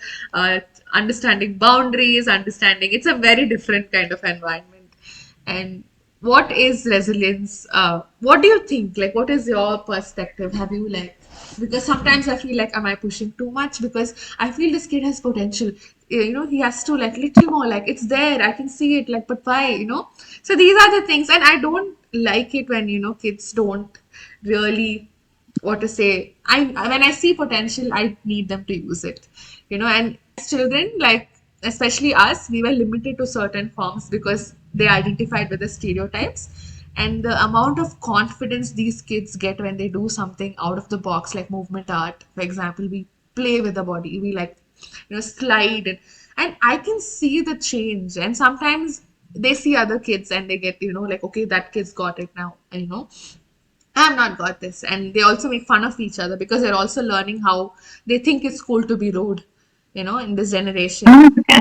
understanding boundaries, understanding it's a very different kind of environment. And what is resilience? What do you think? Like, what is your perspective? Have you like, because sometimes I feel like, am I pushing too much? Because I feel this kid has potential. He has to like little more, like it's there, I can see it, like, but why, So these are the things, and I don't like it when, kids don't really, what to say, when I see potential, I need them to use it, and as children, like especially us, we were limited to certain forms because they identified with the stereotypes, and the amount of confidence these kids get when they do something out of the box, like movement art, for example. We play with the body, we like, slide, and I can see the change. And sometimes they see other kids and they get, like, okay, that kid's got it now, I've not got this. And they also make fun of each other because they're also learning how they think it's cool to be rude, in this generation.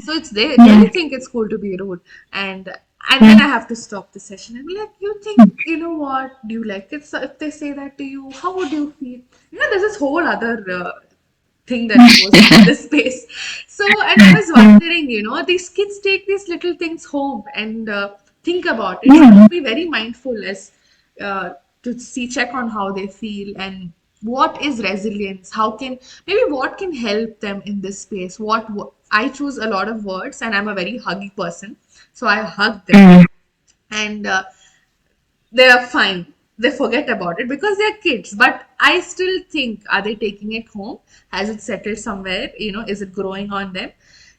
So it's they really think it's cool to be rude. And then I have to stop the session and be like, you think, what? Do you like it? So if they say that to you, how would you feel? There's this whole other thing that goes on in this space. So, and I was wondering, these kids take these little things home and think about it. So be very mindful as uh, to see, check on how they feel and what is resilience. How can, maybe what can help them in this space? I choose a lot of words, and I'm a very huggy person, so I hug them, and they are fine. They forget about it because they're kids. But I still think, are they taking it home? Has it settled somewhere? Is it growing on them?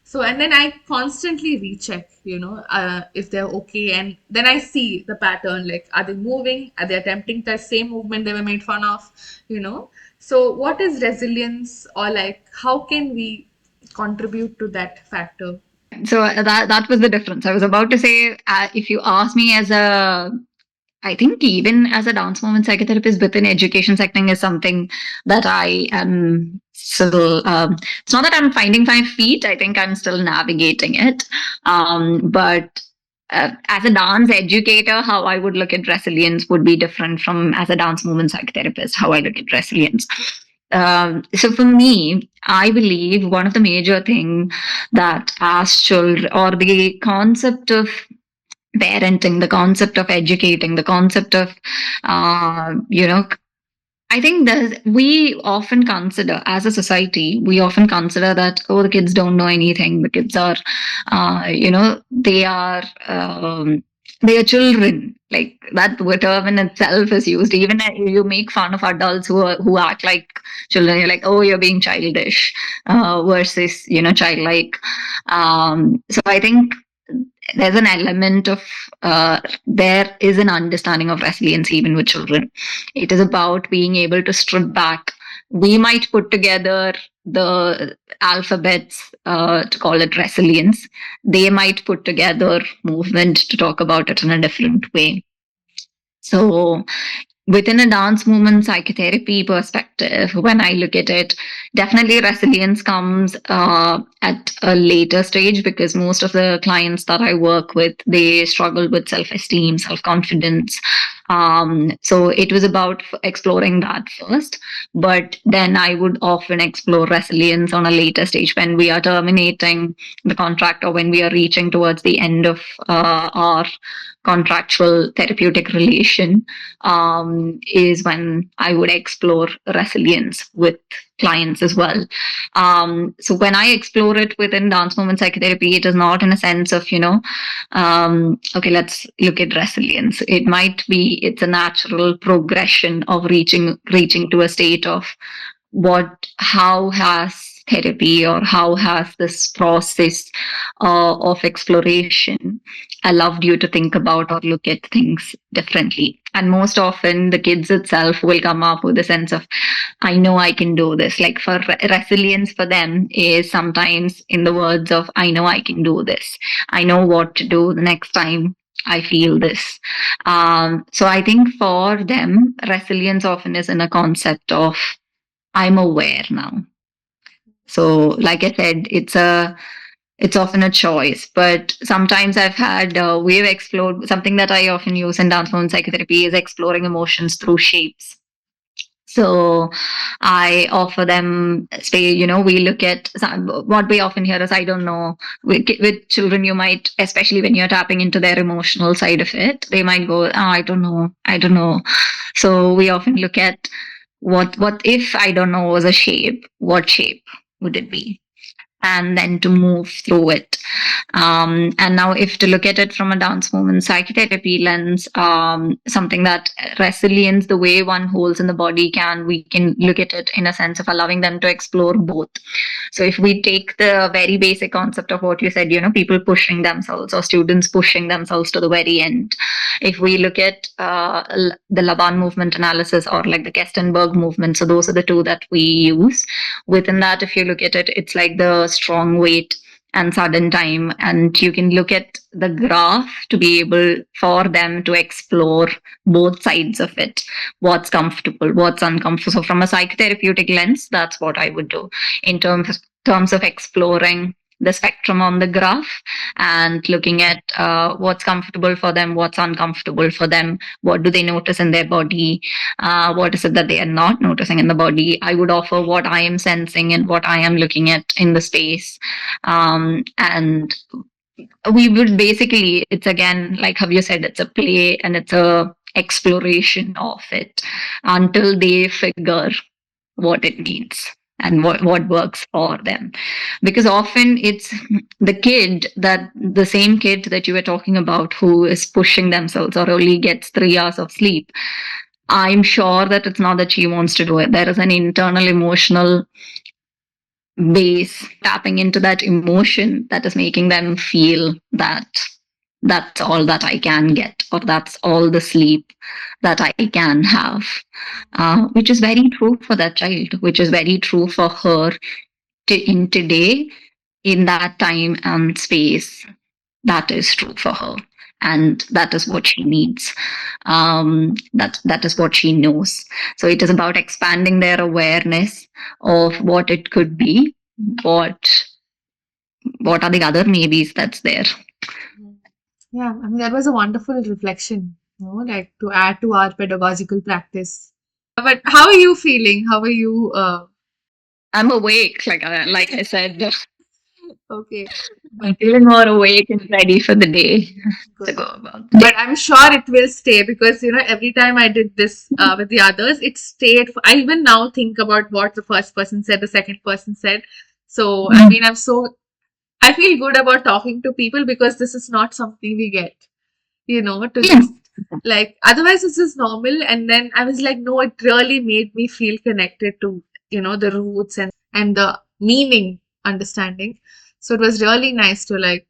So, and then I constantly recheck, if they're okay. And then I see the pattern, like, are they moving? Are they attempting the same movement they were made fun of? So what is resilience, or like, how can we contribute to that factor? So that was the difference. I was about to say, if you ask me as a, I think even as a dance movement psychotherapist within education setting is something that I am still. It's not that I'm finding my feet. I think I'm still navigating it. But as a dance educator, how I would look at resilience would be different from as a dance movement psychotherapist, how I look at resilience. So for me, I believe one of the major thing that as children, or the concept of parenting, the concept of educating, the concept of you know, I think that we often consider, as a society, we often consider that, oh, the kids don't know anything. The kids are, they are children. Like that term in itself is used. Even you make fun of adults who act like children. You're like, oh, you're being childish, versus childlike. So I think there's an element of there is an understanding of resilience even with children. It is about being able to strip back. We might put together the alphabets to call it resilience. They might put together movement to talk about it in a different way. So within a dance movement psychotherapy perspective, when I look at it, definitely resilience comes at a later stage, because most of the clients that I work with, they struggle with self-esteem, self-confidence. So it was about exploring that first, but then I would often explore resilience on a later stage when we are terminating the contract, or when we are reaching towards the end of our contractual therapeutic relation, is when I would explore resilience with clients as well. So when I explore it within dance movement psychotherapy, it is not in a sense of, okay, let's look at resilience. It might be, it's a natural progression of reaching to a state of how has therapy, or how has this process of exploration allowed you to think about or look at things differently. And most often the kids itself will come up with a sense of, I know I can do this. Like for resilience for them is sometimes in the words of, I know I can do this, I know what to do the next time I feel this. So I think for them resilience often is in a concept of, I'm aware now. So, like I said, it's a It's often a choice, but sometimes we've explored something that I often use in dance form psychotherapy is exploring emotions through shapes. So I offer them say, we look at what we often hear is, I don't know, with children, you might, especially when you're tapping into their emotional side of it, they might go, oh, I don't know, I don't know. So we often look at what if I don't know was a shape, what shape would it be? And then to move through it. And now, if to look at it from a dance movement psychotherapy lens, something that resilience, the way one holds in the body, we can look at it in a sense of allowing them to explore both. So if we take the very basic concept of what you said, people pushing themselves or students pushing themselves to the very end. If we look at the Laban movement analysis or like the Kestenberg movement, so those are the two that we use. Within that, if you look at it, it's like the strong weight and sudden time, and you can look at the graph to be able for them to explore both sides of it, what's comfortable, what's uncomfortable. So from a psychotherapeutic lens, that's what I would do in terms of exploring the spectrum on the graph and looking at what's comfortable for them, what's uncomfortable for them, what do they notice in their body, what is it that they are not noticing in the body. I would offer what I am sensing and what I am looking at in the space. And we would basically, it's again, like how you said, it's a play and it's a exploration of it until they figure what it means and what works for them. Because often it's the same kid that you were talking about who is pushing themselves or only gets 3 hours of sleep. I'm sure that it's not that she wants to do it. There is an internal emotional base tapping into that emotion that is making them feel that that's all that I can get, or that's all the sleep that I can have, which is very true for that child, which is very true for her in today, in that time and space. That is true for her. And that is what she needs. That is what she knows. So it is about expanding their awareness of what it could be, what what are the other maybes that's there. Yeah, I mean, that was a wonderful reflection, like to add to our pedagogical practice. But how are you feeling? How are you? I'm awake, like I said. Okay, I'm but feeling more awake and ready for the day to good. go about the But day. I'm sure it will stay because every time I did this with the others, it stayed. I even now think about what the first person said, the second person said. So I mean, I feel good about talking to people because this is not something we get, to Yeah. just like otherwise it's just normal. And then I was like, no, it really made me feel connected to, the roots and the meaning understanding. So it was really nice to like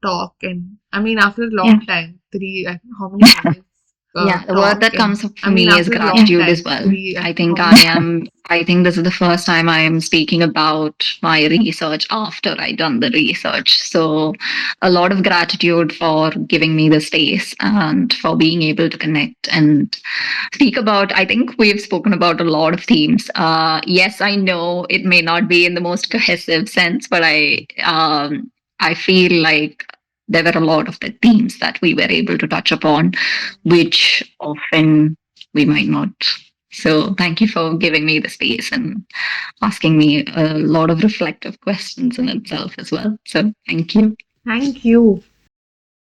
talk. And I mean, after a Yeah. long time, I don't know how many minutes Yeah, the word talk. that And comes up I for mean, me is after a long gratitude as time, well. I don't know how many. I think this is the first time I am speaking about my research after I done the research. So a lot of gratitude for giving me the space and for being able to connect and speak about. I think we've spoken about a lot of themes. Yes, I know it may not be in the most cohesive sense, but I feel like there were a lot of the themes that we were able to touch upon, which often we might not. So thank you for giving me the space and asking me a lot of reflective questions in itself as well. So thank you. Thank you.